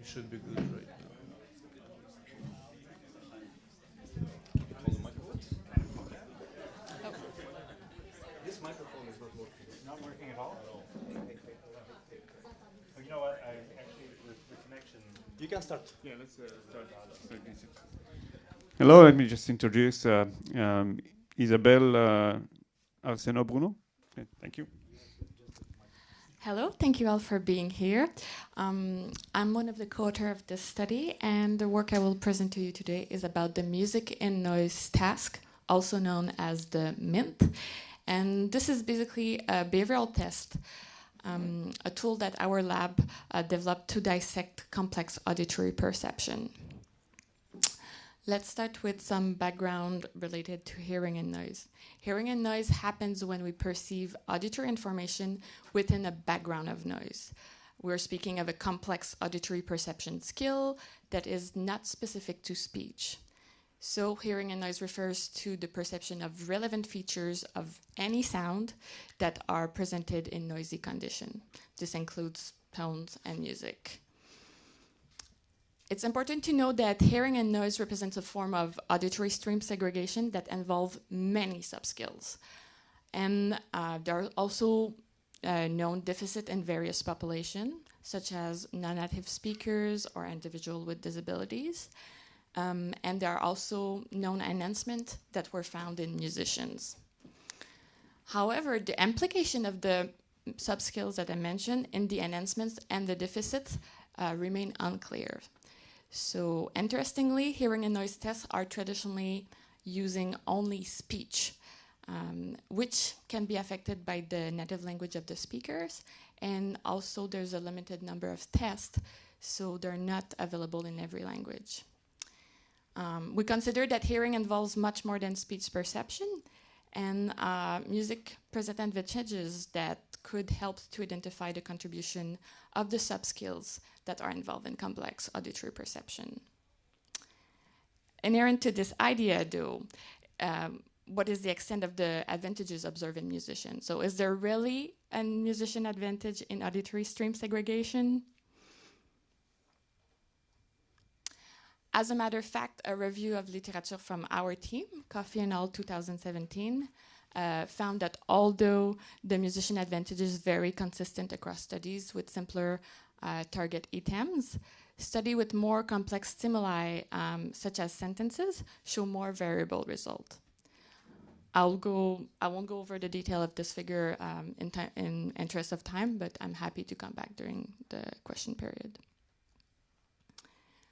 It should be good right now. This microphone is not working. Not working at all? Oh, you know what? I actually, with the connection... You can start. Yeah, let's start. Hello, let me just introduce Isabelle Arseneau-Bruneau. Okay, thank you. Hello, thank you all for being here. I'm one of the co-authors of this study, and the work I will present to you today is about the music and noise task, also known as the MINT. And this is basically a behavioral test, a tool that our lab developed to dissect complex auditory perception. Let's start with some background related to hearing and noise. Hearing and noise happens when we perceive auditory information within a background of noise. We're speaking of a complex auditory perception skill that is not specific to speech. So hearing and noise refers to the perception of relevant features of any sound that are presented in noisy condition. This includes tones and music. It's important to know that hearing and noise represents a form of auditory stream segregation that involves many subskills. And there are also known deficits in various populations, such as non-native speakers or individuals with disabilities. And there are also known enhancements that were found in musicians. However, the implication of the subskills that I mentioned in the enhancements and the deficits remain unclear. So interestingly, hearing and noise tests are traditionally using only speech, which can be affected by the native language of the speakers. And also there's a limited number of tests, so they're not available in every language. We consider that hearing involves much more than speech perception, and music presents advantages that could help to identify the contribution of the subskills that are involved in complex auditory perception. Inherent to this idea, though, what is the extent of the advantages observed in musicians? So is there really a musician advantage in auditory stream segregation? As a matter of fact, a review of literature from our team, Coffey et al. 2017, found that although the musician advantage is very consistent across studies with simpler target items, studies with more complex stimuli, such as sentences, show more variable results. I won't go over the detail of this figure in interest of time, but I'm happy to come back during the question period.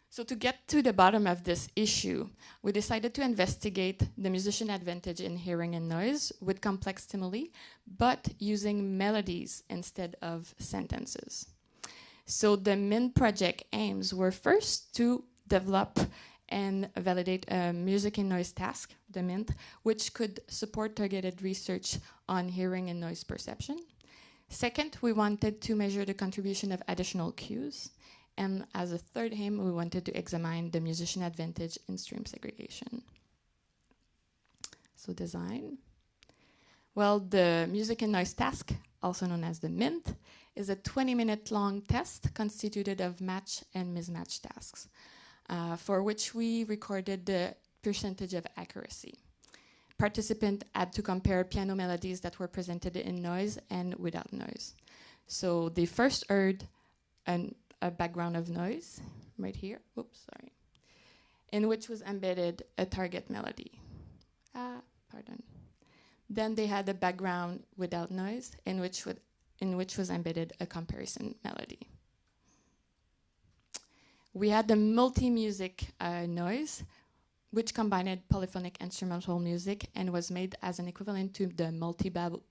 So to get to the bottom of this issue, we decided to investigate the musician advantage in hearing and noise with complex stimuli, but using melodies instead of sentences. So the MINT project aims were first to develop and validate a music and noise task, the MINT, which could support targeted research on hearing and noise perception. Second, we wanted to measure the contribution of additional cues. And as a third aim, we wanted to examine the musician advantage in stream segregation. So design. Well, the music and noise task, also known as the MINT, is a 20-minute long test constituted of match and mismatch tasks, for which we recorded the percentage of accuracy. Participants had to compare piano melodies that were presented in noise and without noise. So they first heard a background of noise, right here, in which was embedded a target melody. Then they had a background without noise, in which was embedded a comparison melody. We had the multi-music noise, which combined polyphonic instrumental music and was made as an equivalent to the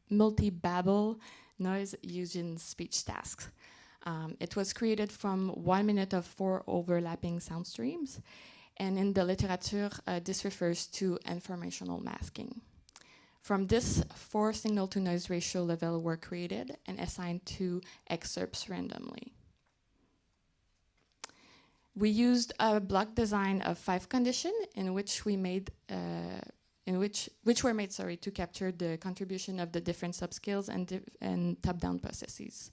multi-babble noise used in speech tasks. It was created from 1 minute of 4 overlapping sound streams, and in the literature, this refers to informational masking. From this, 4 signal-to-noise ratio levels were created and assigned to excerpts randomly. We used a block design of 5 conditions in which we made which were made to capture the contribution of the different subskills and top-down processes.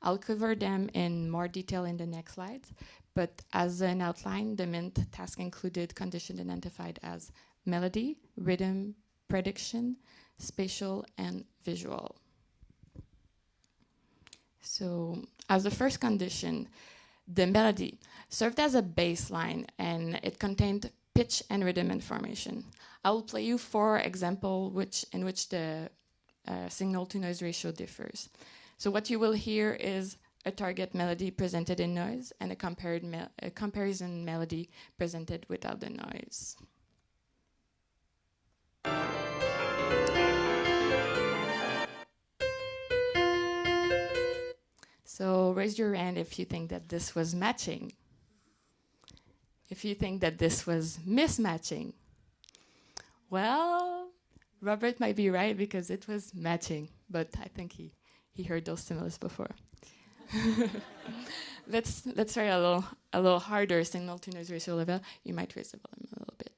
I'll cover them in more detail in the next slides, but as an outline, the MINT task included conditions identified as melody, rhythm, prediction, spatial, and visual. So as the first condition, the melody served as a baseline, and it contained pitch and rhythm information. I will play you 4 examples in which the signal-to-noise ratio differs. So what you will hear is a target melody presented in noise and a comparison melody presented without the noise. So raise your hand if you think that this was matching. If you think that this was mismatching. Well, Robert might be right because it was matching, but I think he heard those stimulus before. Let's try a little harder signal to noise ratio level. You might raise the volume a little bit.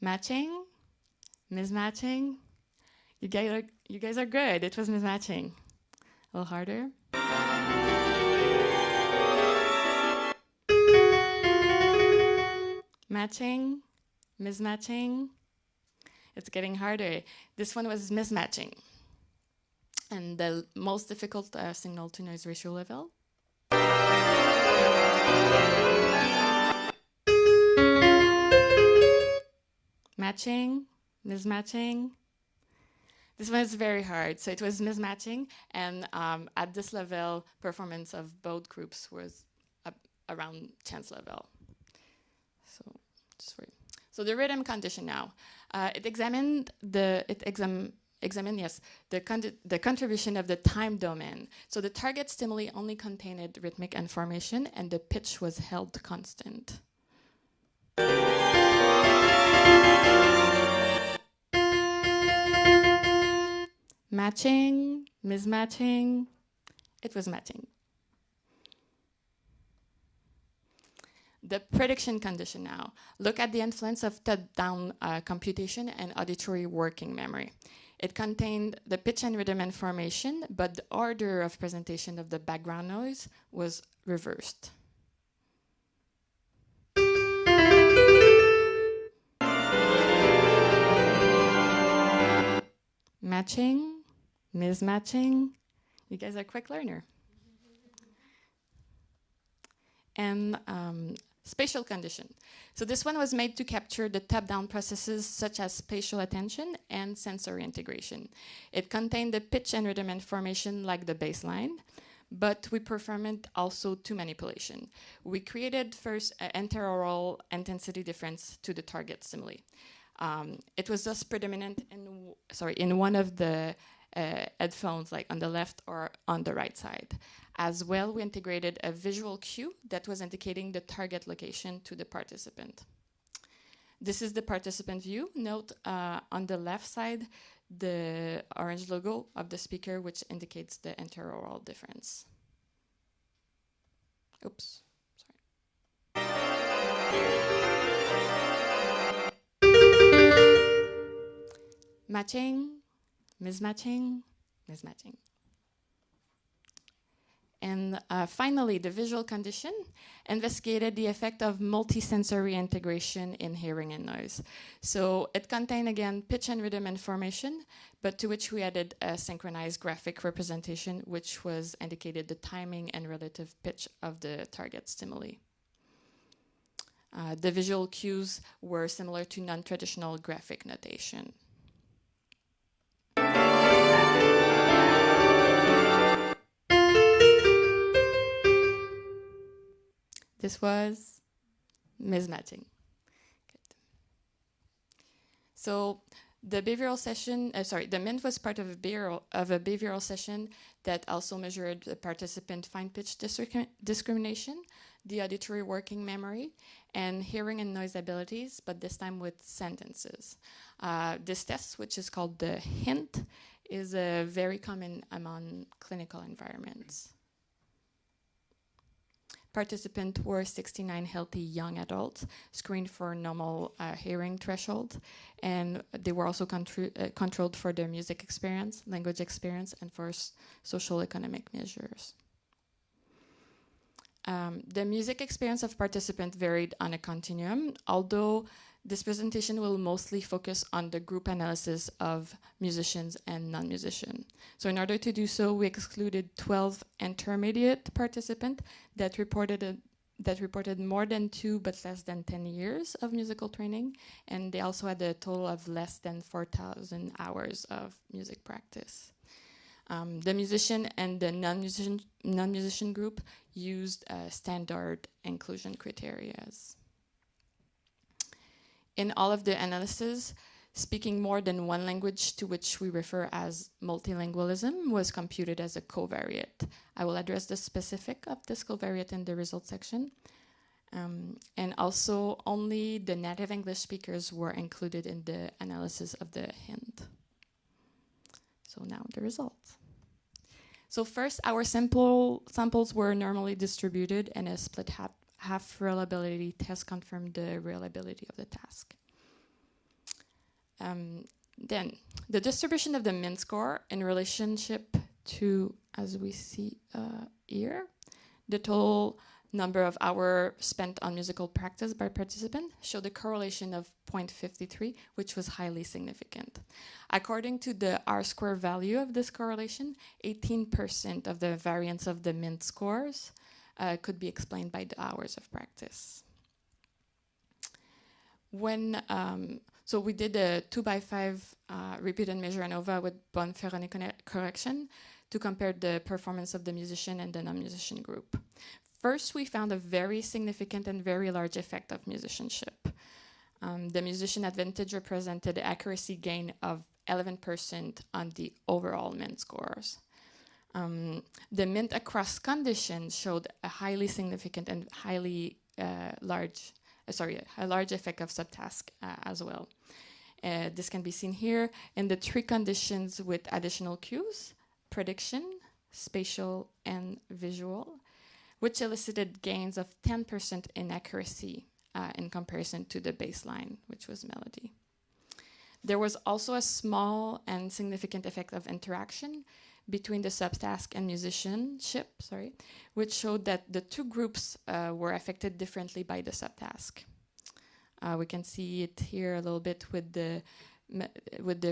Matching, mismatching. You guys are good. It was mismatching. A little harder. Matching, mismatching. It's getting harder. This one was mismatching. And the most difficult signal to noise ratio level. Matching, mismatching. This one is very hard. So it was mismatching. And at this level, performance of both groups was around chance level. So the rhythm condition now. It examined the contribution of the time domain. So the target stimuli only contained rhythmic information, and the pitch was held constant. Matching, mismatching. It was matching. The prediction condition now. Look at the influence of top-down computation and auditory working memory. It contained the pitch and rhythm information, but the order of presentation of the background noise was reversed. Matching, mismatching. You guys are a quick learner. And spatial condition. So this one was made to capture the top-down processes such as spatial attention and sensory integration. It contained the pitch and rhythm information like the baseline, but we performed also two manipulation. We created first an interaural intensity difference to the target stimuli. It was thus predominant in one of the headphones, like on the left or on the right side. As well, we integrated a visual cue that was indicating the target location to the participant. This is the participant view. Note on the left side, the orange logo of the speaker, which indicates the interaural difference. Oops, sorry. Matching, mismatching, mismatching. And finally, the visual condition investigated the effect of multisensory integration in hearing and noise. So it contained, again, pitch and rhythm information, but to which we added a synchronized graphic representation, which was indicated the timing and relative pitch of the target stimuli. The visual cues were similar to non-traditional graphic notation. This was mismatching. Good. So the behavioral session, the MINT was part of a behavioral session that also measured the participant fine pitch discrimination, the auditory working memory, and hearing and noise abilities, but this time with sentences. This test, which is called the HINT, is very common among clinical environments. Participants were 69 healthy young adults screened for normal hearing threshold, and they were also controlled for their music experience, language experience, and for social economic measures. The music experience of participants varied on a continuum, although this presentation will mostly focus on the group analysis of musicians and non-musicians. So in order to do so, we excluded 12 intermediate participants that reported more than 2 but less than 10 years of musical training, and they also had a total of less than 4,000 hours of music practice. The musician and the non-musician group used standard inclusion criteria. In all of the analysis, speaking more than one language, to which we refer as multilingualism, was computed as a covariate. I will address the specific of this covariate in the results section. And also, only the native English speakers were included in the analysis of the hint. So now the results. So first, our samples were normally distributed, and a split half reliability test confirmed the reliability of the task. Then, the distribution of the min score in relationship to, as we see here, the total number of hours spent on musical practice by participant showed a correlation of 0.53, which was highly significant. According to the R-square value of this correlation, 18% of the variance of the min scores could be explained by the hours of practice. So we did a 2x5 repeat and measure ANOVA with Bonferroni correction to compare the performance of the musician and the non-musician group. First, we found a very significant and very large effect of musicianship. The musician advantage represented accuracy gain of 11% on the overall min scores. The mint across conditions showed a highly significant and highly a large effect of subtask as well. This can be seen here in the 3 conditions with additional cues: prediction, spatial, and visual, which elicited gains of 10% in accuracy in comparison to the baseline, which was melody. There was also a small and significant effect of interaction between the subtask and musicianship, which showed that the 2 groups were affected differently by the subtask. We can see it here a little bit with the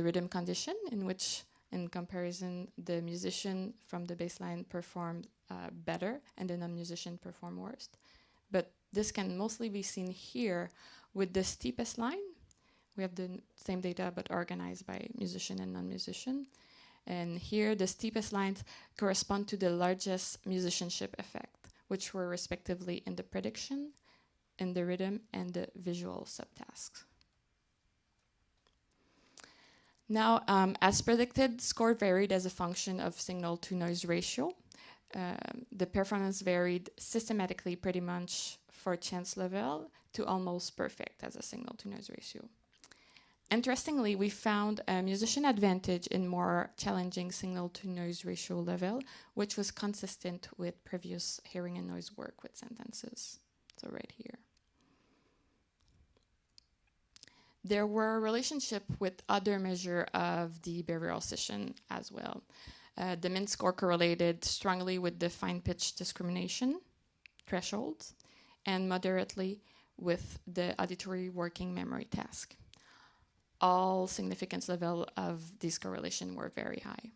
rhythm condition, in which, in comparison, the musician from the baseline performed better and the non-musician performed worse. But this can mostly be seen here with the steepest line. We have the same data but organized by musician and non-musician. And here the steepest lines correspond to the largest musicianship effect, which were respectively in the prediction, in the rhythm, and the visual subtasks. Now, as predicted, score varied as a function of signal-to-noise ratio. The performance varied systematically pretty much for chance level to almost perfect as a signal-to-noise ratio. Interestingly, we found a musician advantage in more challenging signal-to-noise ratio level, which was consistent with previous hearing and noise work with sentences. So right here. There were a relationship with other measure of the behavioral session as well. The min score correlated strongly with the fine pitch discrimination thresholds and moderately with the auditory working memory task. All significance level of this correlation were very high.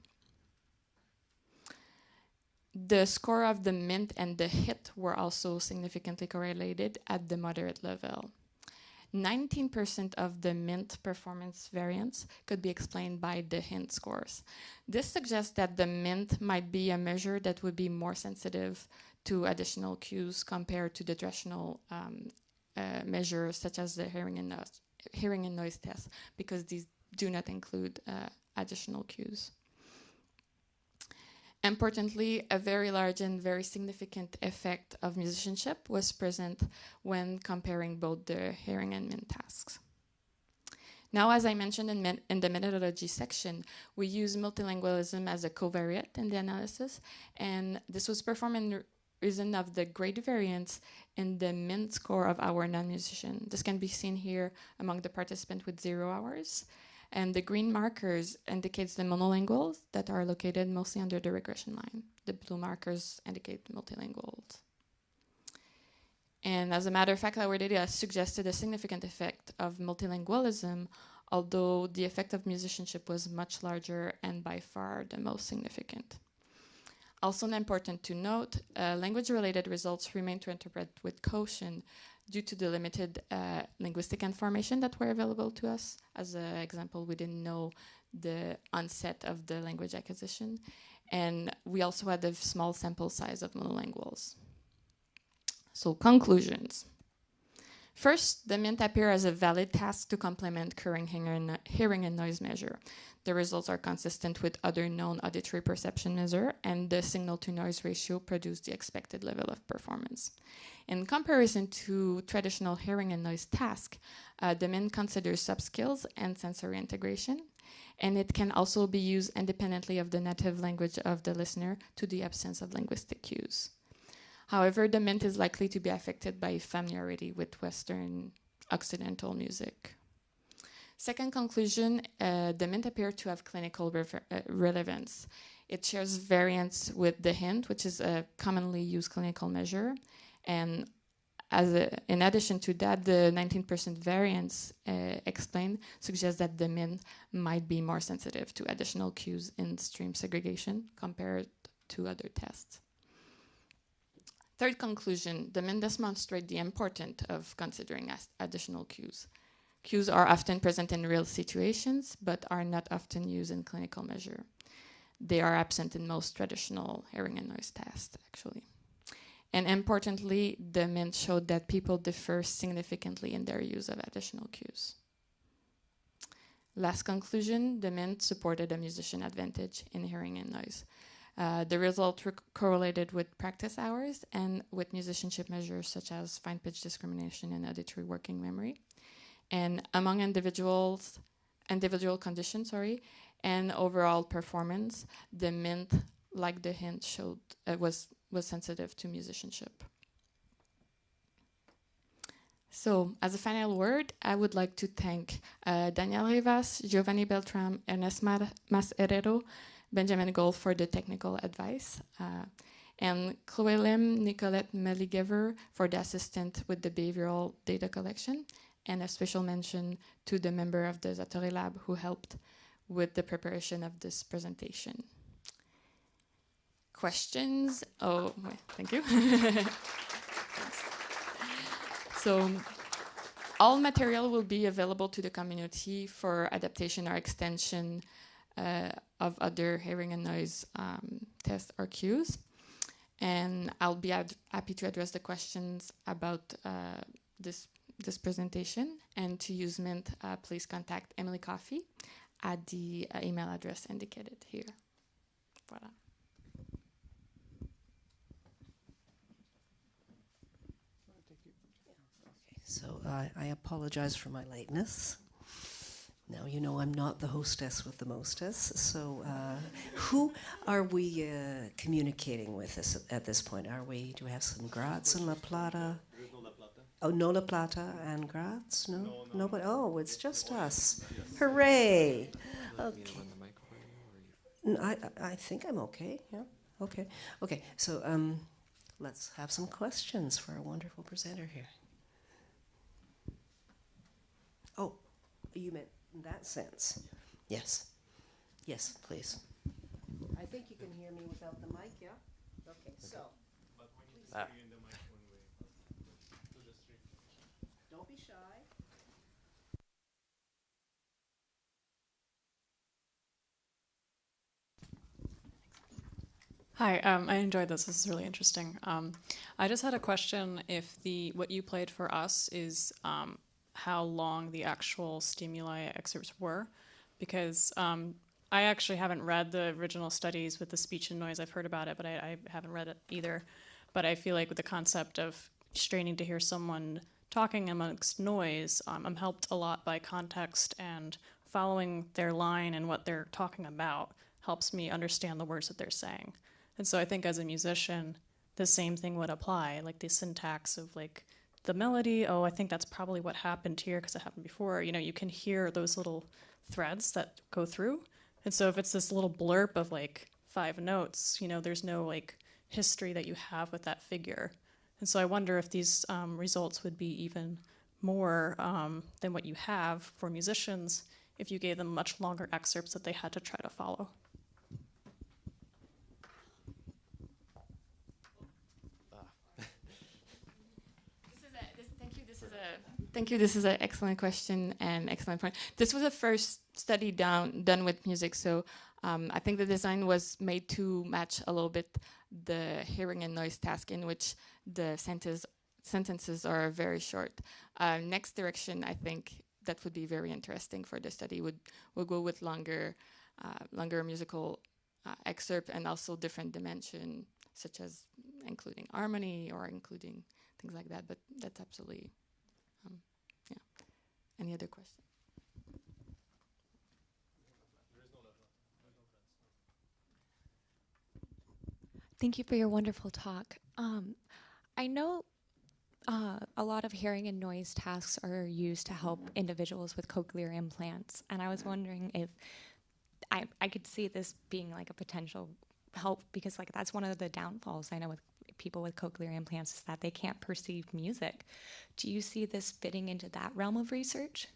The score of the mint and the hit were also significantly correlated at the moderate level. 19% of the mint performance variance could be explained by the hint scores. This suggests that the mint might be a measure that would be more sensitive to additional cues compared to the traditional measures such as the hearing and noise test, because these do not include additional cues. Importantly, a very large and very significant effect of musicianship was present when comparing both the hearing and min tasks. Now, as I mentioned in the methodology section, we use multilingualism as a covariate in the analysis, and this was performed reason of the great variance in the min score of our non-musician. This can be seen here among the participants with 0 hours. And the green markers indicates the monolinguals that are located mostly under the regression line. The blue markers indicate multilinguals. And as a matter of fact, our data suggested a significant effect of multilingualism, although the effect of musicianship was much larger and by far the most significant. Also important to note, language-related results remain to interpret with caution due to the limited linguistic information that were available to us. As an example, we didn't know the onset of the language acquisition, and we also had a small sample size of monolinguals. So conclusions. First, the MINT appear as a valid task to complement current hearing and noise measure. The results are consistent with other known auditory perception measure, and the signal-to-noise ratio produced the expected level of performance. In comparison to traditional hearing and noise task, the MINT considers subskills and sensory integration, and it can also be used independently of the native language of the listener to the absence of linguistic cues. However, the MINT is likely to be affected by familiarity with Western Occidental music. Second conclusion, the MINT appear to have clinical relevance. It shares variance with the HINT, which is a commonly used clinical measure. And in addition to that, the 19% variance explained suggests that the MINT might be more sensitive to additional cues in stream segregation compared to other tests. Third conclusion, the MINT demonstrates the importance of considering additional cues. Cues are often present in real situations, but are not often used in clinical measure. They are absent in most traditional hearing and noise tests, actually. And importantly, the MINT showed that people differ significantly in their use of additional cues. Last conclusion, the MINT supported a musician advantage in hearing and noise. The result correlated with practice hours and with musicianship measures such as fine pitch discrimination and auditory working memory. And among individual conditions, and overall performance, the MINT, like the HINT, showed was sensitive to musicianship. So, as a final word, I would like to thank Daniel Rivas, Giovanni Beltram, Ernest Mas-Herrero, Benjamin Gold for the technical advice, and Chloe Lim, Nicolette Meligever for the assistant with the behavioral data collection, and a special mention to the member of the Auditory Lab who helped with the preparation of this presentation. Questions? Oh, wait, thank you. So, all material will be available to the community for adaptation or extension of other hearing and noise tests or cues. And I'll be happy to address the questions about this presentation. And to use MINT, please contact Emily Coffey at the email address indicated here. Voilà. So I apologize for my lateness. Now, you know I'm not the hostess with the mostess. So who are we communicating with at this point? Do we have some Graz and La Plata? Oh, no La Plata and Graz? No? Nobody? Oh, it's just us. Hooray! Okay. I think I'm okay. Yeah. Okay. Okay. So let's have some questions for our wonderful presenter here. Oh, you meant in that sense? Yes. Yes, please. I think you can hear me without the mic, yeah? Okay, so. But when you in the mic one way, to the street. Don't be shy. Hi, I enjoyed this. This is really interesting. I just had a question if what you played for us is how long the actual stimuli excerpts were, because I actually haven't read the original studies with the speech and noise. I've heard about it, but I haven't read it either. But I feel like with the concept of straining to hear someone talking amongst noise, I'm helped a lot by context, and following their line and what they're talking about helps me understand the words that they're saying. And so I think as a musician, the same thing would apply, like the syntax of like the melody. Oh, I think that's probably what happened here because it happened before. You know, you can hear those little threads that go through. And so if it's this little blurb of like 5 notes, you know, there's no like history that you have with that figure. And so I wonder if these results would be even more than what you have for musicians if you gave them much longer excerpts that they had to try to follow. Thank you. This is an excellent question and excellent point. This was the first study done with music, so I think the design was made to match a little bit the hearing and noise task, in which the sentences are very short. Next direction, I think that would be very interesting for the study. We'll go with longer musical excerpt and also different dimension, such as including harmony or including things like that. But that's absolutely. Yeah. Any other questions? Thank you for your wonderful talk. I know a lot of hearing and noise tasks are used to help individuals with cochlear implants, and I was wondering if I could see this being like a potential help, because like that's one of the downfalls I know with people with cochlear implants is that they can't perceive music. Do you see this fitting into that realm of research?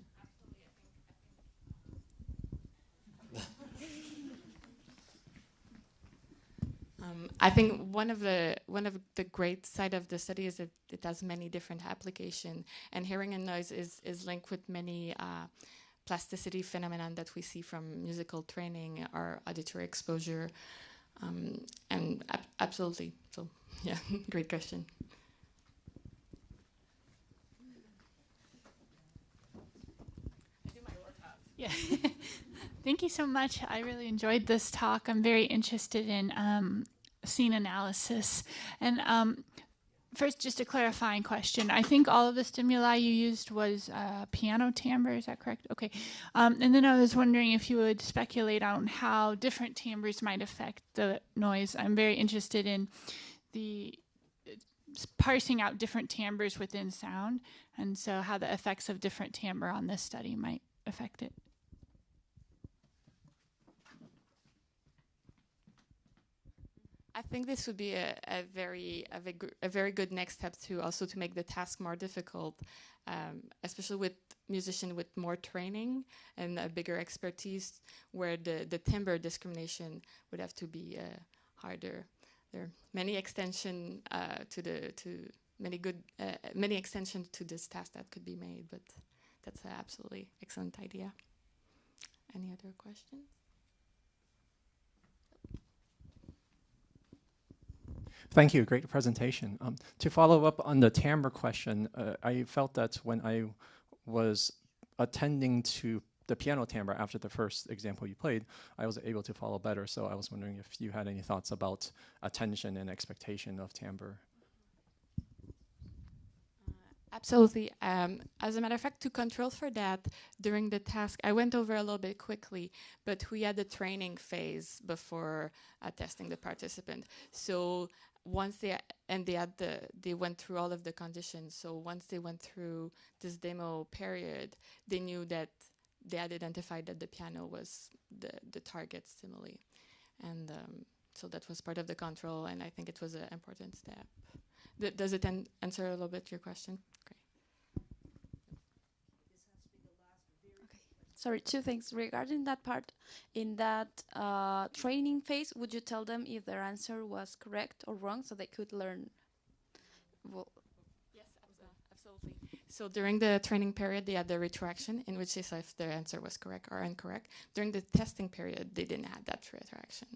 I think one of the great side of the study is that it has many different applications, and hearing and noise is linked with many plasticity phenomenon that we see from musical training or auditory exposure, and absolutely. So, yeah, great question. Yeah. Thank you so much. I really enjoyed this talk. I'm very interested in scene analysis. And first, just a clarifying question. I think all of the stimuli you used was piano timbre. Is that correct? Okay. And then I was wondering if you would speculate on how different timbres might affect the noise. I'm very interested in the parsing out different timbres within sound, and so how the effects of different timbre on this study might affect it. I think this would be a very good next step to make the task more difficult, especially with musicians with more training and a bigger expertise, where the timbre discrimination would have to be harder. There are many extensions many extensions to this task that could be made, but that's an absolutely excellent idea. Any other questions? Thank you. Great presentation. To follow up on the timbre question, I felt that when I was attending to the piano timbre after the first example you played, I was able to follow better. So I was wondering if you had any thoughts about attention and expectation of timbre. Absolutely. As a matter of fact, to control for that, during the task, I went over a little bit quickly, but we had a training phase before testing the participant. So once they went through all of the conditions. So once they went through this demo period, they knew that they had identified that the piano was the target stimuli. And so that was part of the control, and I think it was an important step. Does it answer a little bit your question? Great. Okay. Sorry, 2 things regarding that part. In that training phase, would you tell them if their answer was correct or wrong, so they could learn? Well, yes, absolutely. So during the training period, they had the retraction, in which they saw if their answer was correct or incorrect. During the testing period, they didn't have that retraction.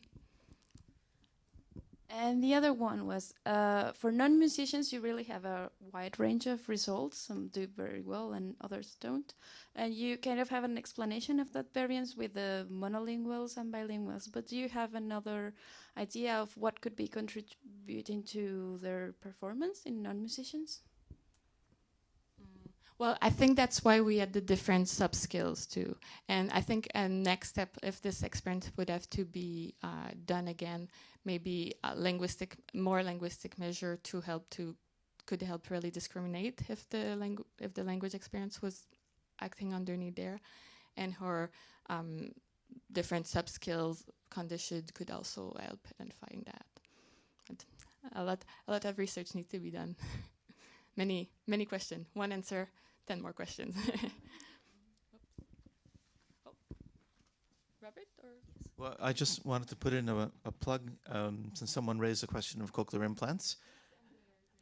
And the other one was, for non-musicians, you really have a wide range of results. Some do very well and others don't. And you kind of have an explanation of that variance with the monolinguals and bilinguals. But do you have another idea of what could be contributing to their performance in non-musicians? Well, I think that's why we had the different sub-skills too. And I think a next step, if this experiment would have to be done again, maybe a more linguistic measure could help really discriminate if the language experience was acting underneath there, and her different sub-skills conditions could also help identifying that. But a lot of research needs to be done. Many questions. One answer, 10 more questions. Oh. Robert? Or? Well, I just wanted to put in a plug, since someone raised the question of cochlear implants.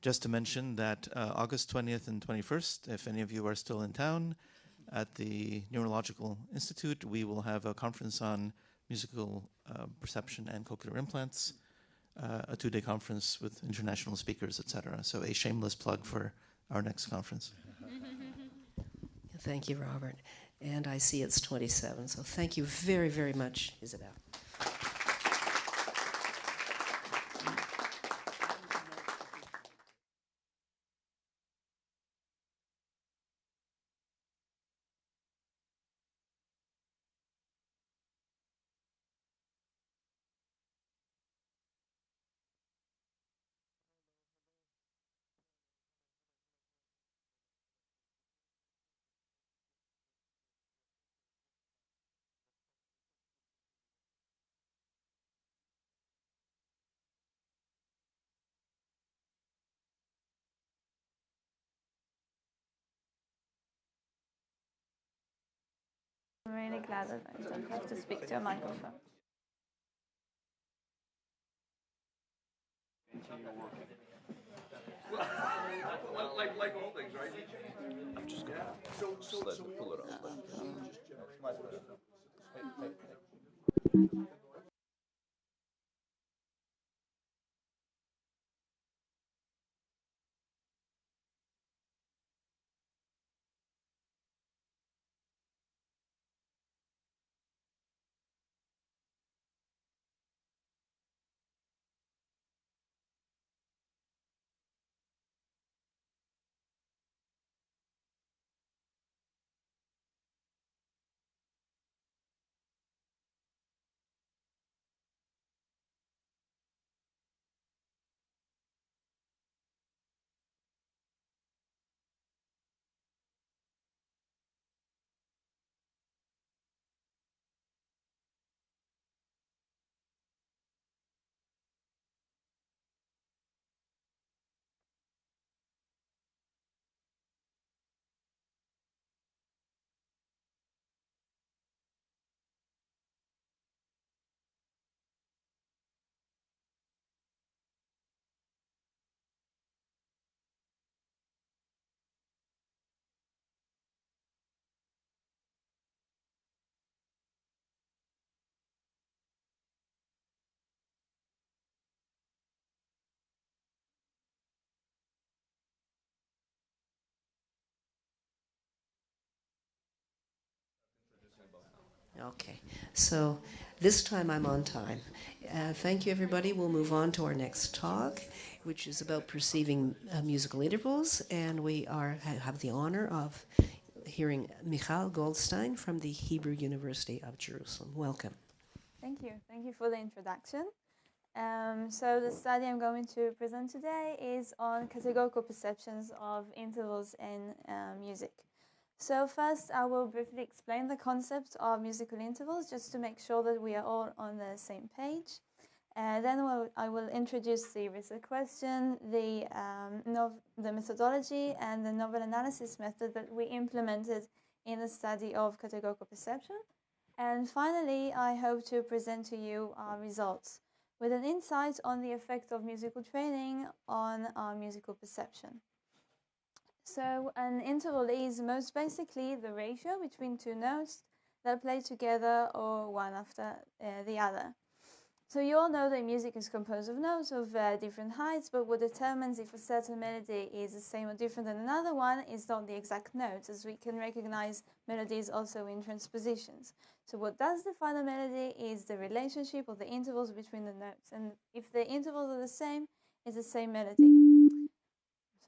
Just to mention that August 20th and 21st, if any of you are still in town, at the Neurological Institute, we will have a conference on musical perception and cochlear implants, a 2-day conference with international speakers, etc. So a shameless plug for our next conference. Thank you, Robert. And I see it's 27, so thank you very, very much, Isabelle. I'm really glad that I don't have to speak to a microphone. Like all things, right? I'm just gonna pull it up. Okay, so this time I'm on time. Thank you, everybody. We'll move on to our next talk, which is about perceiving musical intervals, and we have the honor of hearing Michal Goldstein from the Hebrew University of Jerusalem. Welcome. Thank you. Thank you for the introduction. So the study I'm going to present today is on categorical perceptions of intervals in music. So first, I will briefly explain the concept of musical intervals just to make sure that we are all on the same page. Then I will introduce the research question, the methodology, and the novel analysis method that we implemented in the study of categorical perception. And finally, I hope to present to you our results with an insight on the effect of musical training on our musical perception. So an interval is most basically the ratio between two notes that play together or one after the other. So you all know that music is composed of notes of different heights, but what determines if a certain melody is the same or different than another one is not the exact notes, as we can recognize melodies also in transpositions. So what does define a melody is the relationship or the intervals between the notes, and if the intervals are the same, it's the same melody.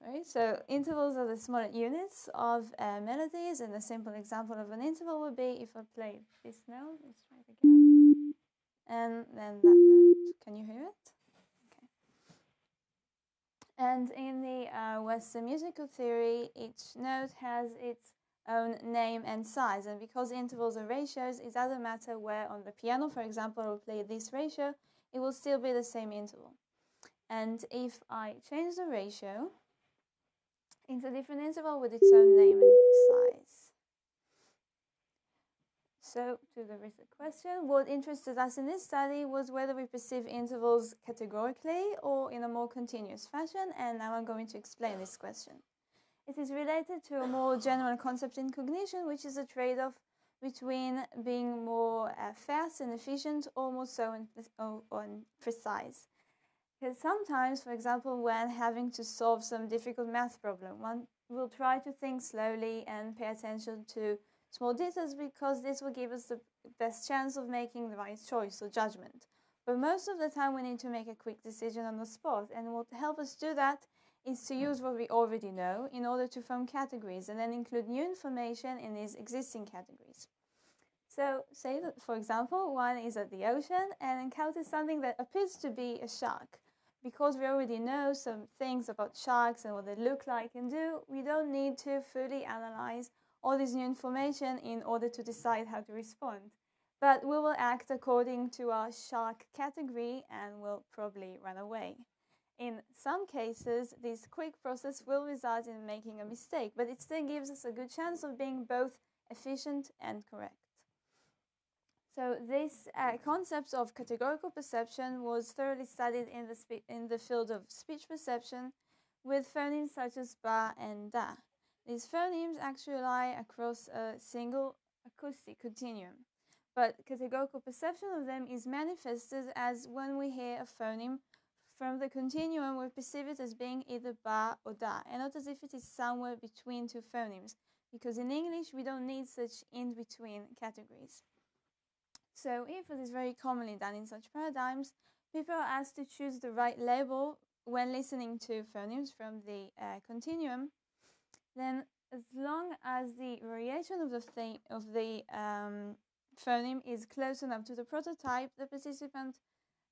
Sorry, so intervals are the smaller units of melodies, and a simple example of an interval would be if I play this note, let's try it again, and then that note. Can you hear it? Okay. And in the Western musical theory, each note has its own name and size, and because intervals are ratios, it doesn't matter where on the piano, for example, I will play this ratio, it will still be the same interval. And if I change the ratio, it's a different interval with its own name and size. So, to the recent question, what interested us in this study was whether we perceive intervals categorically or in a more continuous fashion, and now I'm going to explain this question. It is related to a more general concept in cognition, which is a trade-off between being more fast and efficient or more so and precise. Because sometimes, for example, when having to solve some difficult math problem, one will try to think slowly and pay attention to small details because this will give us the best chance of making the right choice or judgment. But most of the time we need to make a quick decision on the spot, and what helps us do that is to use what we already know in order to form categories and then include new information in these existing categories. So say that, for example, one is at the ocean and encounters something that appears to be a shark. Because we already know some things about sharks and what they look like and do, we don't need to fully analyze all this new information in order to decide how to respond. But we will act according to our shark category and will probably run away. In some cases, this quick process will result in making a mistake, but it still gives us a good chance of being both efficient and correct. So this concept of categorical perception was thoroughly studied in the field of speech perception with phonemes such as ba and da. These phonemes actually lie across a single acoustic continuum, but categorical perception of them is manifested as when we hear a phoneme from the continuum, we perceive it as being either ba or da, and not as if it is somewhere between two phonemes, because in English we don't need such in-between categories. So if it is very commonly done in such paradigms, people are asked to choose the right label when listening to phonemes from the continuum. Then, as long as the variation of the phoneme is close enough to the prototype, the participant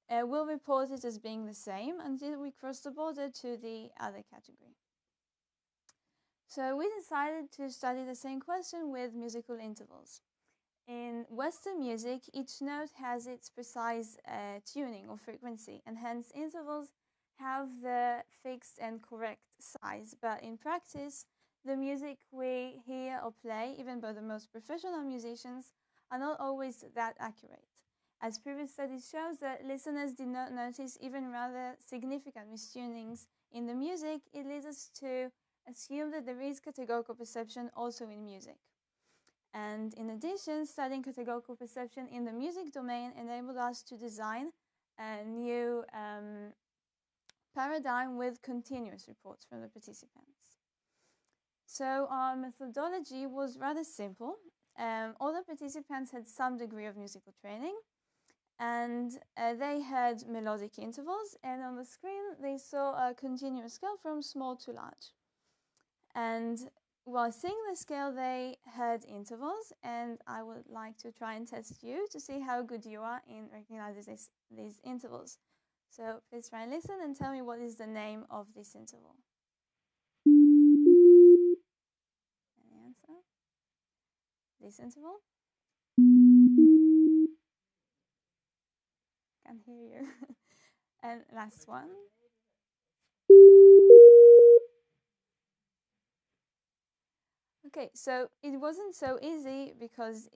will report it as being the same until we cross the border to the other category. So we decided to study the same question with musical intervals. In Western music, each note has its precise tuning or frequency, and hence intervals have the fixed and correct size. But in practice, the music we hear or play, even by the most professional musicians, are not always that accurate. As previous studies show that listeners did not notice even rather significant mistunings in the music, it leads us to assume that there is categorical perception also in music. And in addition, studying categorical perception in the music domain enabled us to design a new paradigm with continuous reports from the participants. So our methodology was rather simple. All the participants had some degree of musical training, and they had melodic intervals, and on the screen they saw a continuous scale from small to large. And while seeing the scale, they had intervals, and I would like to try and test you to see how good you are in recognizing these intervals. So please try and listen and tell me what is the name of this interval. Any answer? This interval? Can't hear you. And last one. Okay, so it wasn't so easy because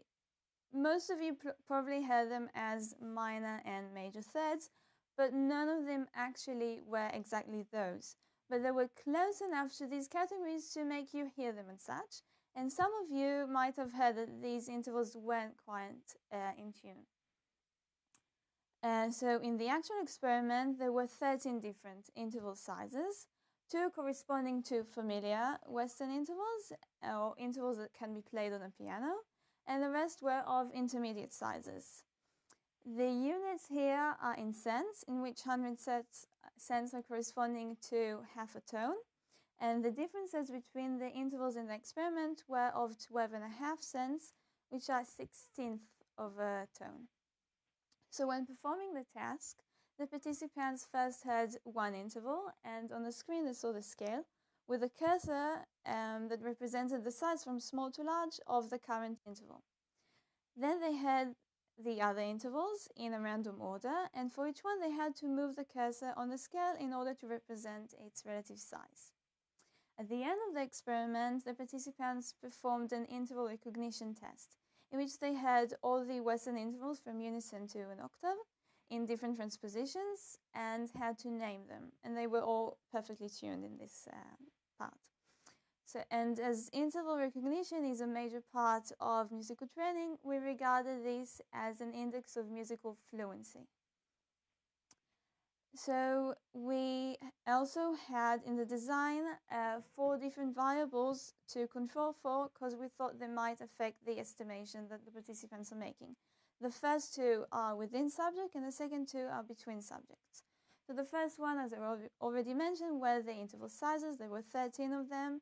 most of you probably heard them as minor and major thirds, but none of them actually were exactly those. But they were close enough to these categories to make you hear them as such, and some of you might have heard that these intervals weren't quite in tune. So in the actual experiment, there were 13 different interval sizes, 2 corresponding to familiar Western intervals, or intervals that can be played on a piano, and the rest were of intermediate sizes. The units here are in cents, in which 100 cents are corresponding to half a tone, And the differences between the intervals in the experiment were of 12.5 cents, which are 1/16 of a tone. So when performing the task, the participants first heard one interval, and on the screen they saw the scale with a cursor that represented the size from small to large of the current interval. Then they heard the other intervals in a random order, and for each one they had to move the cursor on the scale in order to represent its relative size. At the end of the experiment, the participants performed an interval recognition test, in which they heard all the Western intervals from unison to an octave in different transpositions and had to name them. And they were all perfectly tuned in this part. So, and as interval recognition is a major part of musical training, we regarded this as an index of musical fluency. So we also had in the design 4 different variables to control for, because we thought they might affect the estimation that the participants are making. The first 2 are within subject and the second 2 are between subjects. So the first one, as I already mentioned, were the interval sizes. There were 13 of them,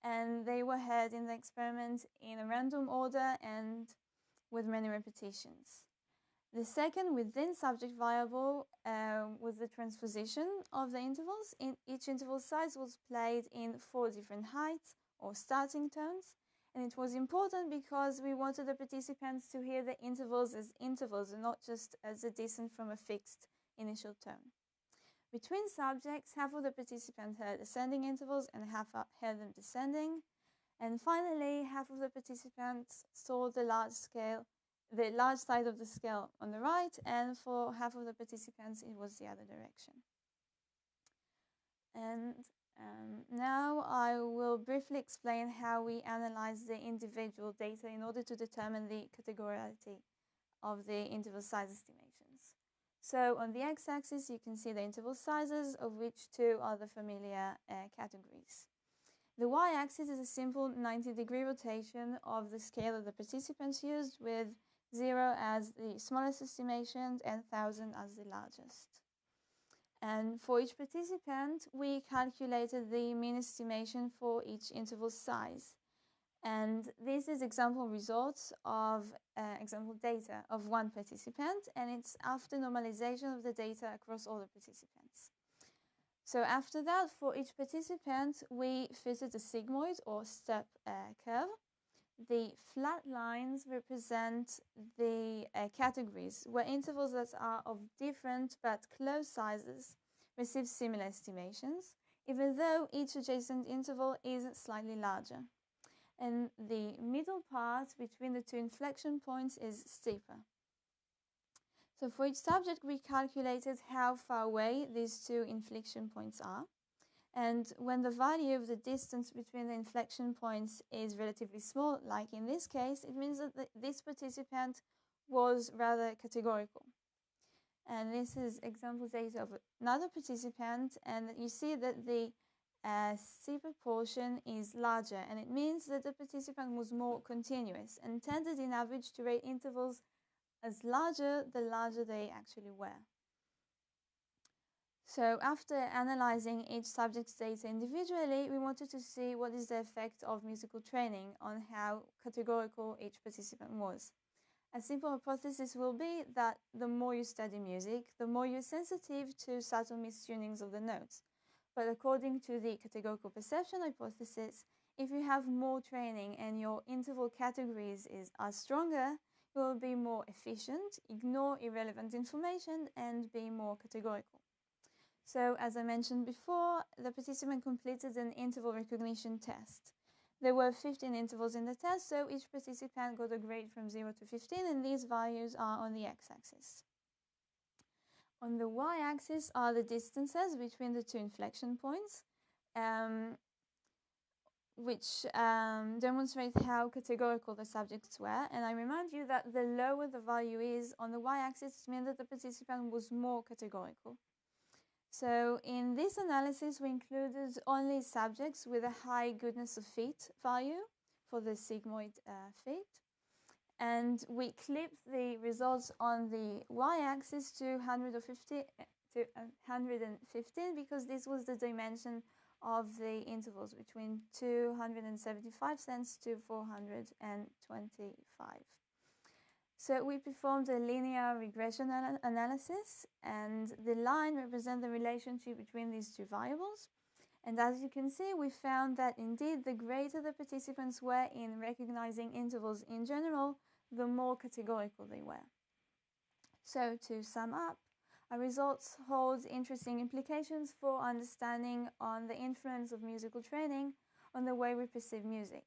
and they were heard in the experiment in a random order and with many repetitions. The second within subject variable was the transposition of the intervals. Each interval size was played in 4 different heights or starting tones. And it was important because we wanted the participants to hear the intervals as intervals and not just as a descent from a fixed initial tone. Between subjects, half of the participants heard ascending intervals and half heard them descending. And finally, half of the participants saw the large side of the scale on the right, and for half of the participants it was the other direction. And now I will briefly explain how we analyze the individual data in order to determine the categoriality of the interval size estimations. So on the x-axis you can see the interval sizes, of which 2 are the familiar categories. The y-axis is a simple 90-degree rotation of the scale that the participants used, with 0 as the smallest estimation and 1,000 as the largest. And for each participant, we calculated the mean estimation for each interval size. And this is example results of example data of one participant, and it's after normalization of the data across all the participants. So after that, for each participant, we fitted a sigmoid or step curve. The flat lines represent the categories where intervals that are of different but close sizes receive similar estimations, even though each adjacent interval is slightly larger. And the middle part between the 2 inflection points is steeper. So for each subject, we calculated how far away these 2 inflection points are. And when the value of the distance between the inflection points is relatively small, like in this case, it means that this participant was rather categorical. And this is example data of another participant, and you see that the steeper portion is larger, and it means that the participant was more continuous and tended in average to rate intervals as larger the larger they actually were. So after analyzing each subject's data individually, we wanted to see what is the effect of musical training on how categorical each participant was. A simple hypothesis will be that the more you study music, the more you're sensitive to subtle mistunings of the notes. But according to the categorical perception hypothesis, if you have more training and your interval categories are stronger, you will be more efficient, ignore irrelevant information, and be more categorical. So, as I mentioned before, the participant completed an interval recognition test. There were 15 intervals in the test, so each participant got a grade from 0 to 15, and these values are on the x-axis. On the y-axis are the distances between the 2 inflection points, which demonstrate how categorical the subjects were. And I remind you that the lower the value is on the y-axis, it means that the participant was more categorical. So in this analysis, we included only subjects with a high goodness of fit value for the sigmoid fit. And we clipped the results on the y-axis to 115 because this was the dimension of the intervals between 275 cents to 425. So we performed a linear regression analysis, and the line represents the relationship between these two variables. And as you can see, we found that indeed the greater the participants were in recognizing intervals in general, the more categorical they were. So to sum up, our results hold interesting implications for understanding on the influence of musical training on the way we perceive music.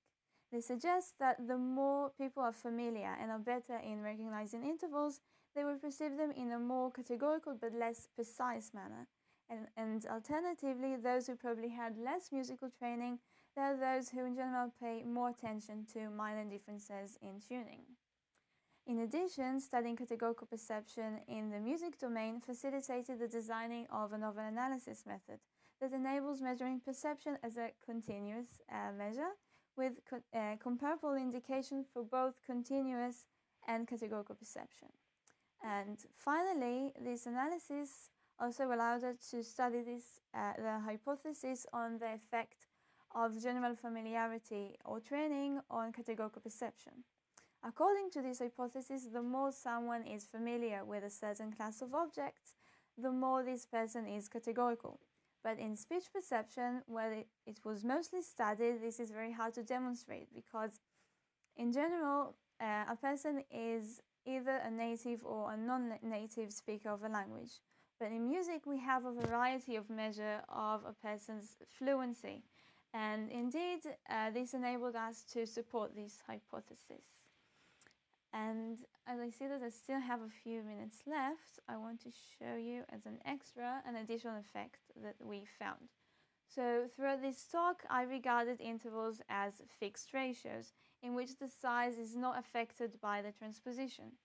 They suggest that the more people are familiar and are better in recognizing intervals, they will perceive them in a more categorical but less precise manner. And alternatively, those who probably had less musical training, they are those who in general pay more attention to minor differences in tuning. In addition, studying categorical perception in the music domain facilitated the designing of a novel analysis method that enables measuring perception as a continuous measure with comparable indication for both continuous and categorical perception. And finally, this analysis also allowed us to study the hypothesis on the effect of general familiarity or training on categorical perception. According to this hypothesis, the more someone is familiar with a certain class of objects, the more this person is categorical. But in speech perception, where it was mostly studied, this is very hard to demonstrate because, in general, a person is either a native or a non-native speaker of a language. But in music, we have a variety of measure of a person's fluency. And indeed, this enabled us to support this hypothesis. And as I see that I still have a few minutes left, I want to show you as an extra an additional effect that we found. So throughout this talk, I regarded intervals as fixed ratios in which the size is not affected by the transposition.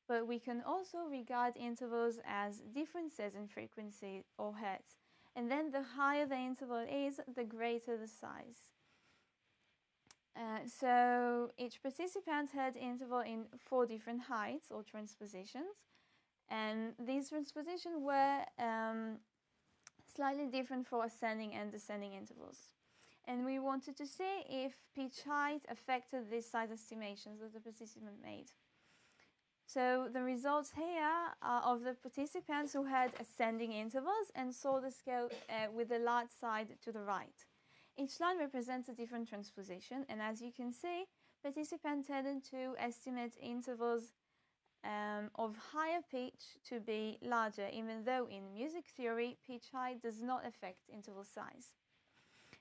But we can also regard intervals as differences in frequency or hertz. And then the higher the interval is, the greater the size. So each participant had interval in 4 different heights or transpositions. And these transpositions were slightly different for ascending and descending intervals. And we wanted to see if pitch height affected these size estimations that the participant made. So the results here are of the participants who had ascending intervals and saw the scale with the large side to the right. Each line represents a different transposition, and as you can see, participants tended to estimate intervals of higher pitch to be larger, even though in music theory, pitch height does not affect interval size.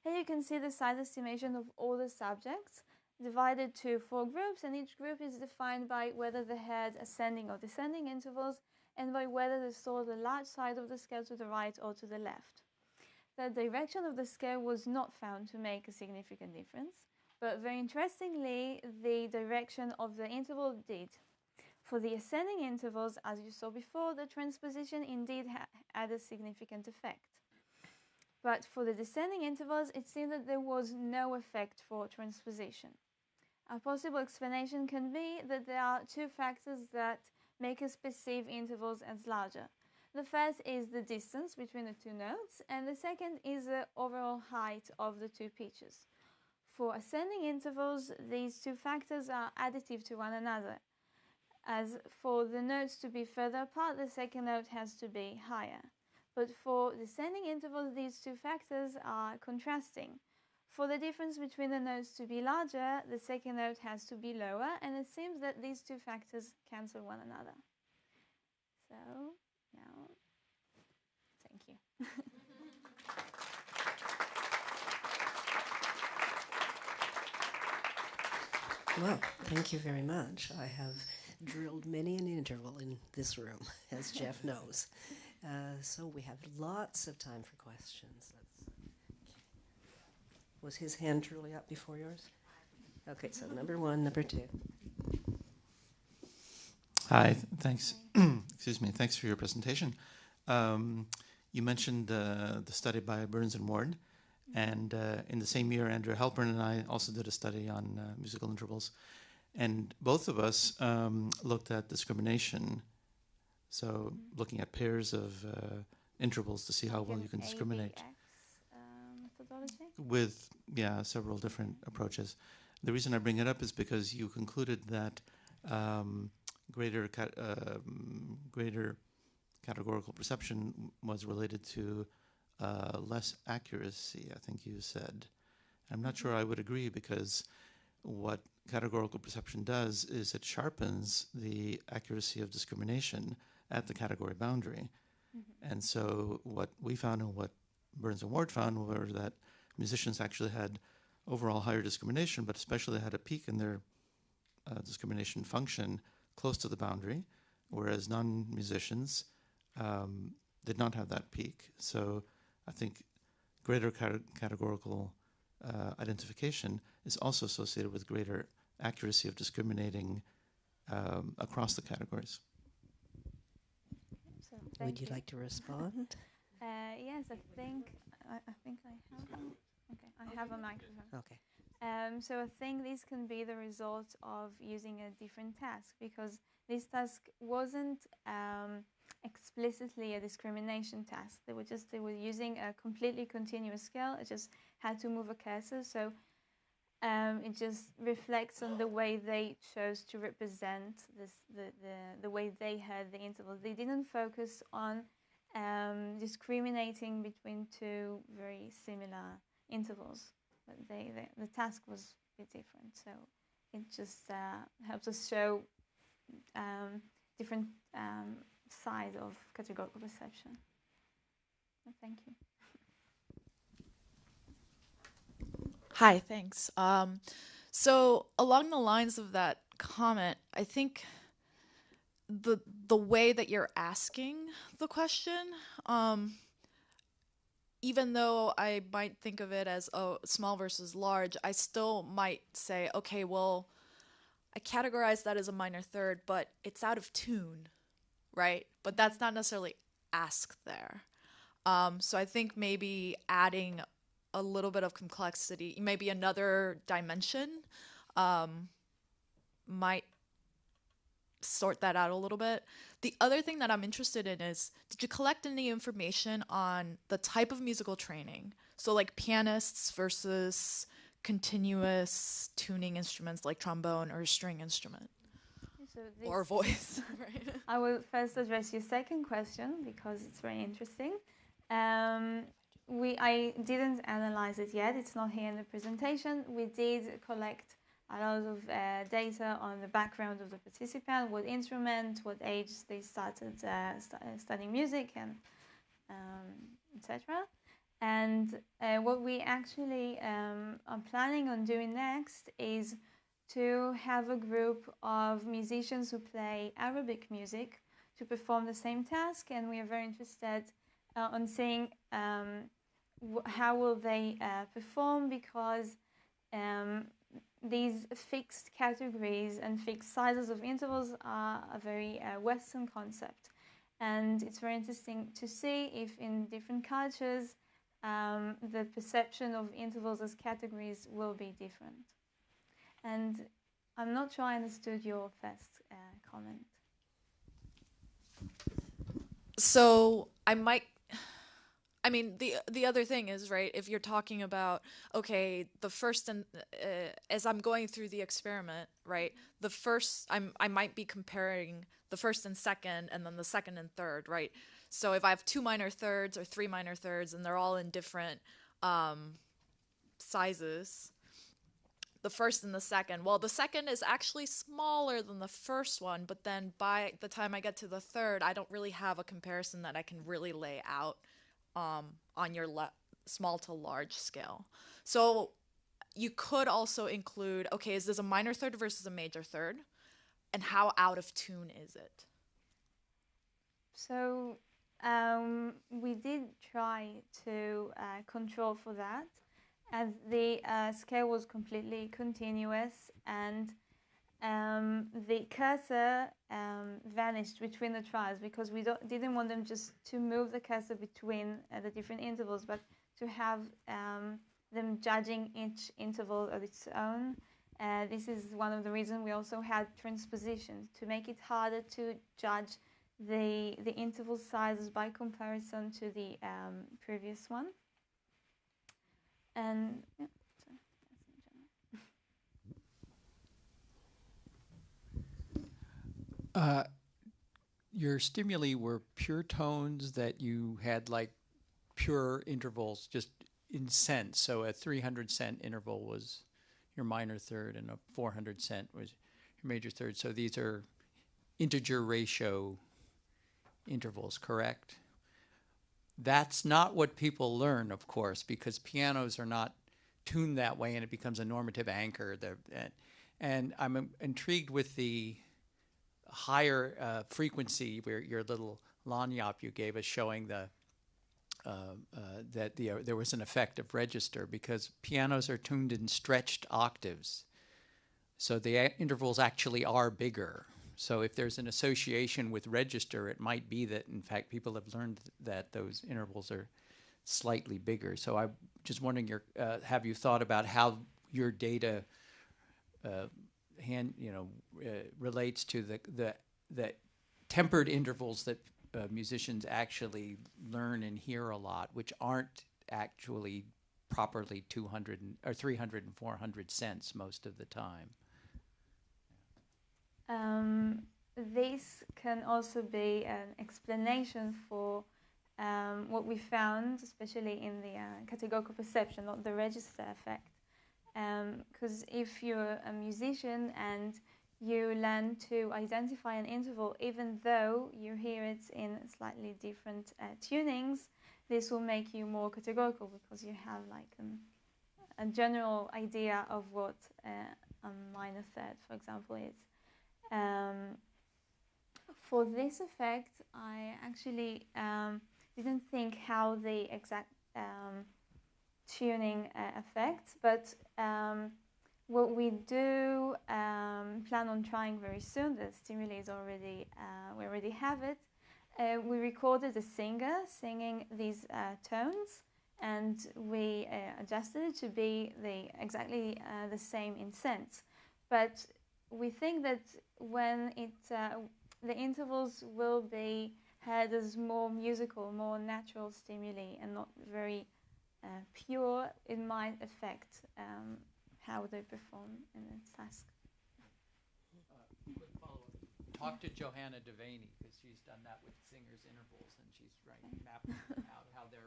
Here you can see the size estimation of all the subjects, divided to 4 groups, and each group is defined by whether they had ascending or descending intervals and by whether they saw the large side of the scale to the right or to the left. The direction of the scale was not found to make a significant difference, but very interestingly, the direction of the interval did. For the ascending intervals, as you saw before, the transposition indeed had a significant effect. But for the descending intervals, it seemed that there was no effect for transposition. A possible explanation can be that there are 2 factors that make us perceive intervals as larger. The first is the distance between the 2 notes, and the second is the overall height of the 2 pitches. For ascending intervals, these 2 factors are additive to one another. As for the notes to be further apart, the second note has to be higher. But for descending intervals, these 2 factors are contrasting. For the difference between the notes to be larger, the second note has to be lower, and it seems that these 2 factors cancel one another. So, now, thank you. Well, thank you very much. I have drilled many an interval in this room, as Jeff knows. So we have lots of time for questions. Was his hand truly up before yours? Okay, so number 1, number 2. Hi, thanks. Excuse me. Thanks for your presentation. You mentioned the study by Burns and Ward, and in the same year, Andrew Halpern and I also did a study on musical intervals, and both of us looked at discrimination. So, looking at pairs of intervals to see how well you can discriminate. For methodology? With, yeah, several different approaches. The reason I bring it up is because you concluded that greater categorical perception was related to less accuracy, I think you said. I'm not sure I would agree, because what categorical perception does is it sharpens the accuracy of discrimination at the category boundary. And so what we found and what Burns and Ward found were that musicians actually had overall higher discrimination, but especially had a peak in their discrimination function close to the boundary, whereas non-musicians did not have that peak. So I think greater categorical identification is also associated with greater accuracy of discriminating across the categories. So Would you like to respond? Yes, I think I have one. Okay, I have a microphone. Okay. So I think this can be the result of using a different task, because this task wasn't explicitly a discrimination task. They were using a completely continuous scale. It just had to move a cursor. So it just reflects on the way they chose to represent the way they heard the intervals. They didn't focus on discriminating between two very similar intervals, but the task was a bit different. So it just helps us show different side of categorical perception. Thank you. Hi, thanks. So along the lines of that comment, I think the way that you're asking the question, even though I might think of it as small versus large, I still might say, okay, well, I categorize that as a minor third, but it's out of tune, right? But that's not necessarily asked there. So I think maybe adding a little bit of complexity, maybe another dimension, might sort that out a little bit. The other thing that I'm interested in is, did you collect any information on the type of musical training? So like pianists versus continuous tuning instruments like trombone or a string instrument, So or voice, right? I will first address your second question because it's very interesting. I didn't analyze it yet. It's not here in the presentation. We did collect a lot of data on the background of the participant, what instrument, what age they started studying music, and etc. And what we actually are planning on doing next is to have a group of musicians who play Arabic music to perform the same task, and we are very interested on seeing how will they perform, because these fixed categories and fixed sizes of intervals are a very Western concept, and it's very interesting to see if in different cultures the perception of intervals as categories will be different. And I'm not sure I understood your first comment. So I mean, the other thing is, right, if you're talking about, okay, the first and, as I'm going through the experiment, right, the first, I might be comparing the first and second, and then the second and third, right? So if I have 2 minor thirds or 3 minor thirds, and they're all in different sizes, the first and the second, well, the second is actually smaller than the first one, but then by the time I get to the third, I don't really have a comparison that I can really lay out on your small to large scale. So you could also include, okay, is this a minor third versus a major third? And how out of tune is it? So we did try to control for that, as the scale was completely continuous, and the cursor vanished between the trials, because we didn't want them just to move the cursor between the different intervals, but to have them judging each interval of its own. This is one of the reasons we also had transpositions, to make it harder to judge the interval sizes by comparison to the previous one. And yeah, so that's in general. Your stimuli were pure tones that you had like pure intervals just in cents. So a 300 cent interval was your minor third and a 400 cent was your major third. So these are integer ratio intervals, correct? That's not what people learn, of course, because pianos are not tuned that way and it becomes a normative anchor. And I'm intrigued with the higher frequency, where your little lagniappe you gave us showing that there was an effect of register, because pianos are tuned in stretched octaves. So the intervals actually are bigger. So if there's an association with register, it might be that, in fact, people have learned that those intervals are slightly bigger. So I'm just wondering, have you thought about how your data relates to the tempered intervals that musicians actually learn and hear a lot, which aren't actually properly 200 or 300 and 400 cents most of the time? This can also be an explanation for what we found, especially in the categorical perception, not the register effect. Because if you're a musician and you learn to identify an interval, even though you hear it in slightly different tunings, this will make you more categorical, because you have like a general idea of what a minor third, for example, is. For this effect, I actually didn't think how the exact tuning affects, but what we do plan on trying very soon, the stimuli is already, we already have it. We recorded a singer singing these tones, and we adjusted it to be exactly the same in cents. But we think that when the intervals will be heard as more musical, more natural stimuli and not very pure, it might affect how they perform in the task. Quick follow-up. Talk to Johanna Devaney, because she's done that with singers' intervals, and she's mapped out how they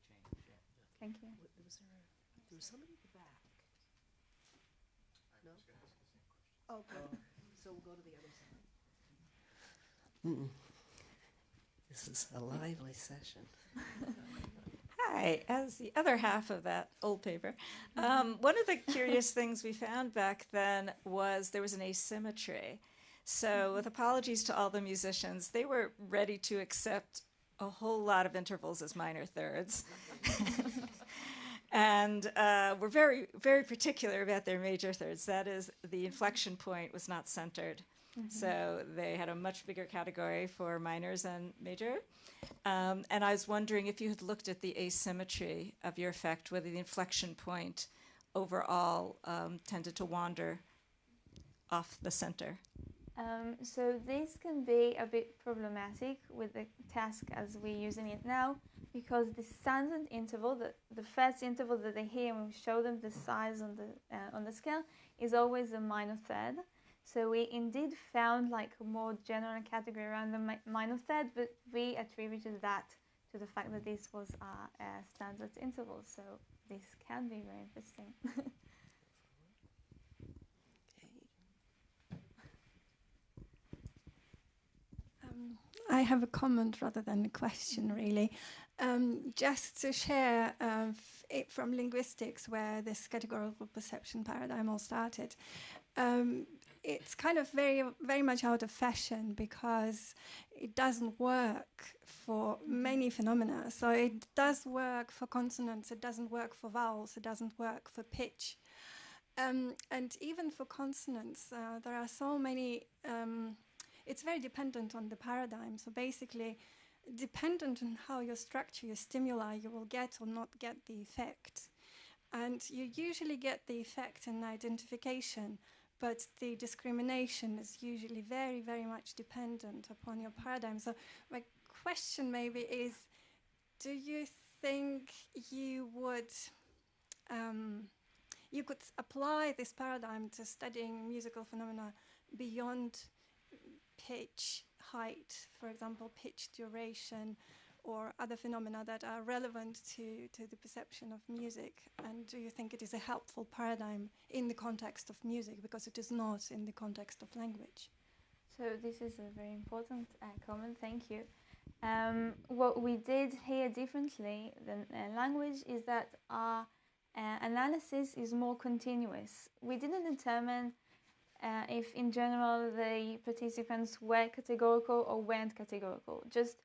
change. Yeah. Thank you. There was somebody at the back. No? Okay. So we'll go to the other side. This is a lively session. Hi, as the other half of that old paper, one of the curious things we found back then was there was an asymmetry. So with apologies to all the musicians, they were ready to accept a whole lot of intervals as minor thirds. And were very, very particular about their major thirds. That is, the inflection point was not centered. So they had a much bigger category for minors and major. And I was wondering if you had looked at the asymmetry of your effect, whether the inflection point overall tended to wander off the center. So this can be a bit problematic with the task as we're using it now, because the standard interval, the first interval that they hear when we show them the size on the scale, is always a minor third. So we indeed found like a more general category around the minor third, but we attributed that to the fact that this was a standard interval. So this can be very interesting. I have a comment rather than a question, really. Just to share it from linguistics, where this categorical perception paradigm all started. It's kind of very, very much out of fashion, because it doesn't work for many phenomena. So it does work for consonants, it doesn't work for vowels, it doesn't work for pitch. And even for consonants, there are so many, it's very dependent on the paradigm. So basically, dependent on how you structure your stimuli, you will get or not get the effect. And you usually get the effect in identification, but the discrimination is usually very, very much dependent upon your paradigm. So my question maybe is, do you think you would you could apply this paradigm to studying musical phenomena beyond pitch, height, for example, pitch duration, or other phenomena that are relevant to the perception of music? And do you think it is a helpful paradigm in the context of music, because it is not in the context of language? So this is a very important comment, thank you. What we did here differently than language is that our analysis is more continuous. We didn't determine if in general the participants were categorical or weren't categorical, just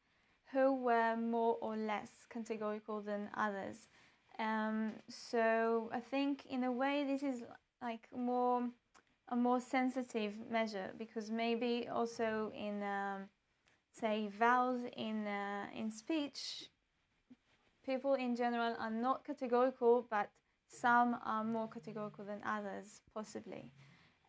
who were more or less categorical than others. So I think in a way this is like a more sensitive measure, because maybe also in say vowels in speech, people in general are not categorical, but some are more categorical than others, possibly.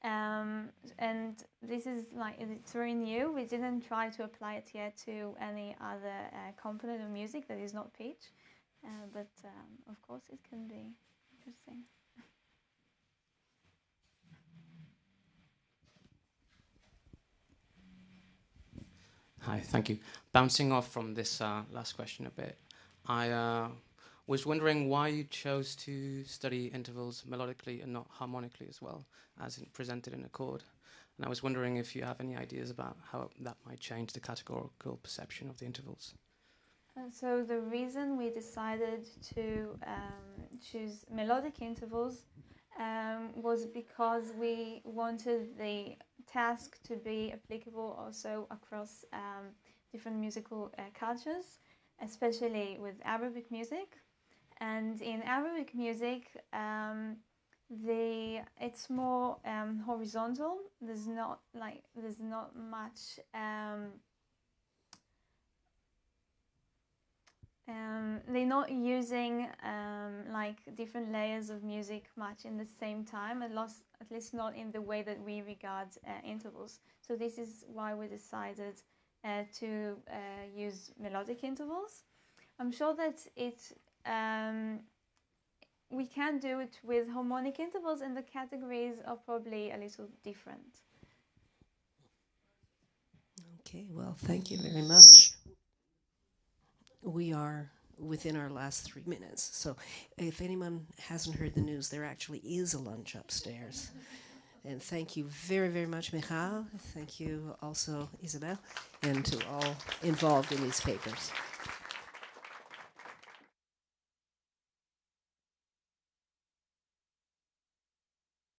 And this is like, it's very new. We didn't try to apply it yet to any other component of music that is not pitch, but of course it can be interesting. Hi, thank you. Bouncing off from this last question a bit, I was wondering why you chose to study intervals melodically and not harmonically as well, as presented in a chord. And I was wondering if you have any ideas about how that might change the categorical perception of the intervals. So the reason we decided to choose melodic intervals was because we wanted the task to be applicable also across different musical cultures, especially with Arabic music. And in Arabic music, it's more horizontal. There's not much. They're not using like different layers of music much in the same time, at least not in the way that we regard intervals. So this is why we decided to use melodic intervals. I'm sure that we can do it with harmonic intervals, and the categories are probably a little different. Okay, well, thank you very much. We are within our last 3 minutes, so if anyone hasn't heard the news, there actually is a lunch upstairs. And thank you very, very much, Michal. Thank you also, Isabelle, and to all involved in these papers.